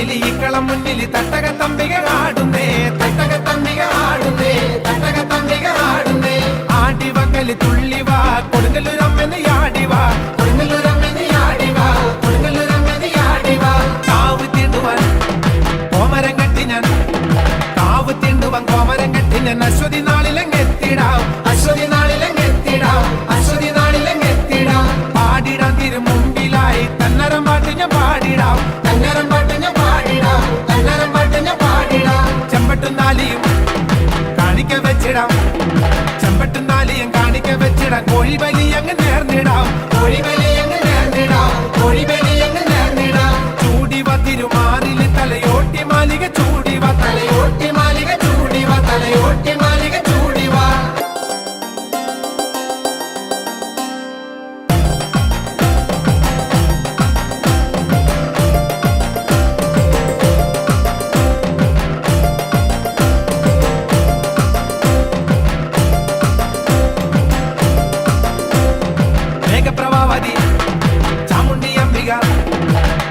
മുന്നിൽ ഇക്കളം മുന്നിൽ തട്ടകത്തമ്പിക ആടുന്നേ തട്ടകത്തമ്പിക ആടുന്നേ തട്ടകത്തമ്പിക ആടുന്നേ ആടിവക്കല് തുള്ളിവാ കൊടുങ്ങല്ലൂരമ്മന്ന് യാടിവാ കൊടുങ്ങല്ലൂരമ്മന്ന് യാടിവാ കൊടുങ്ങല്ലൂരമ്മന്ന് യാടിവാ കാവ് തീണ്ടുവാൻ കോമരം കെട്ടി ഞാൻ കാവ് തീണ്ടുവാൻ കോമരം കെട്ടി ഞാൻ അശ്വതി നാളിലെങ്ങെത്തിടാം അശ്വതി നാളിലെങ്ങെത്തിടാം അശ്വതി നാളിലെങ്ങെത്തിടാം പാടിടാൻ തിരു മുമ്പിലായി തന്നരം പാട്ട് ഞാൻ പാടിടാം തന്നരം പാട്ട് ഞാൻ പാടിടാം തന്നരം പാട്ട് ഞാൻ പാടിടാം ചെമ്പട്ടും നാലിയും കാണിക്ക വെച്ചിടാം ചെമ്പട്ടും നാലിയും കാണിക്ക വെച്ചിടാം കോഴിബലി അങ്ങ് നേർന്നിടാം കോഴിബലി അങ്ങ് നേർന്നിടാം കോഴിബലി അങ്ങ് നേർന്നിടാം ചൂടിവ തിരുമാറിൽ തലയോട്ടി മാലിക ചൂടിവ തലയോട്ടി മാലിക ചൂടിവ തലയോട്ടി മാലിക ചൂടിവ മേഘപ്രഭാവതി ചാമുണ്ടി അംബിക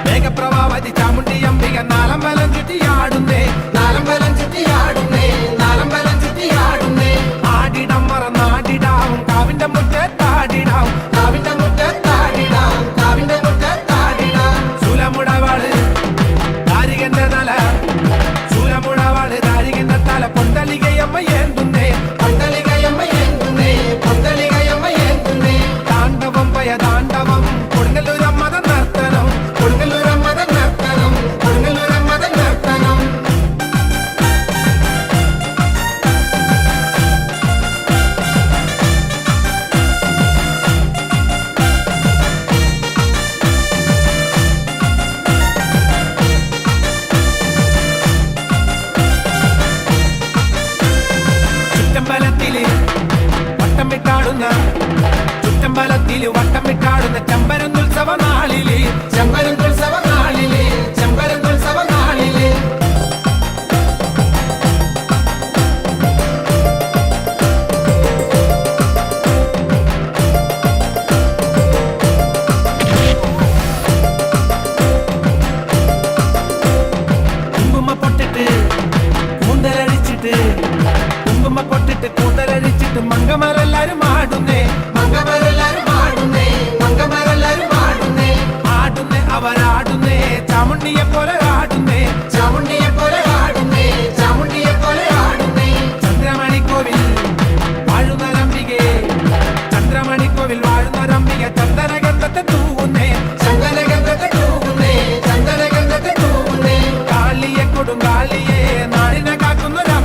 മേഘപ്രഭാവതി ചാമുണ്ടി അംബിക നാലമ്പലം ചുറ്റിയാടുന്നേ നാലമ്പലം ചുറ്റിയാടുന്നേ നാലമ്പലം ചുറ്റിയാടുന്നേ ആടിടം മറന്നാടിടാവും കാവിന്റെ മുറ്റത്താടിടാം കാവിന്റെ മുറ്റത്താടിടാം കാവിന്റെ മുറ്റത്താടിടാം ശൂലമുടവാള് ദാരികന്റെ തല ശൂലമുടവാള് ദാരികന്റെ തല പൊന്തലികയമ്മ ഏന്തുന്നേ പൊന്തലികയമ്മ ഏന്തുന്നേ പൊന്തലികയമ്മ ഏന്തുന്നേ താണ്ഡവം പയ താണ്ഡവം കൊടുങ്ങല്ലൂരമ്മത നർത്തനം കൊടുങ്ങല്ലൂരമ്മത നർത്തനം കൊടുങ്ങല്ലൂരമ്മത നർത്തനം ചുറ്റമ്പലത്തില് വട്ടമിട്ടാടുന്ന ചുറ്റമ്പലത്തില് വട്ടമിട്ടാടുന്ന ചെമ്പരന്തുത്സവ നാളില് ചെമ്പരന്തുത്സവ നാളില് ചെമ്പരന്തുത്സവ നാളില് കുങ്കുമ പൊട്ടിട്ട് കൂന്തലഴിച്ചിട്ട് കുങ്കുമ പൊട്ടിട്ട് കൂന്തലഴിച്ചിട്ട് മങ്കമാരെല്ലാരും ആടുന്നേ മങ്കമാരെല്ലാരും ആടുന്നേ മങ്കമാരെല്ലാരും ആടുന്നേ ആടുന്നേ അവരാടുന്നേ ചാമുണ്ടിയെ പോലെ ആടുന്നേ ചാമുണ്ടിയെ പോലെ ആടുന്നേ ചാമുണ്ടിയെ പോലെ ആടുന്നേ ചന്ദ്രമണിക്കോവിൽ വാഴുന്നൊരംബികെ ചന്ദ്രമണിക്കോവിൽ വാഴുന്നൊരംബിക ചന്ദനഗന്ധത്തെ തൂവുന്നേ ചന്ദനഗന്ധത്തെ തൂവുന്നേ ചന്ദനഗന്ധത്തെ തൂവുന്നേ കാളിയെ കൊടുങ്കാളിയെ നാടിനെ കാക്കുന്നൊരാ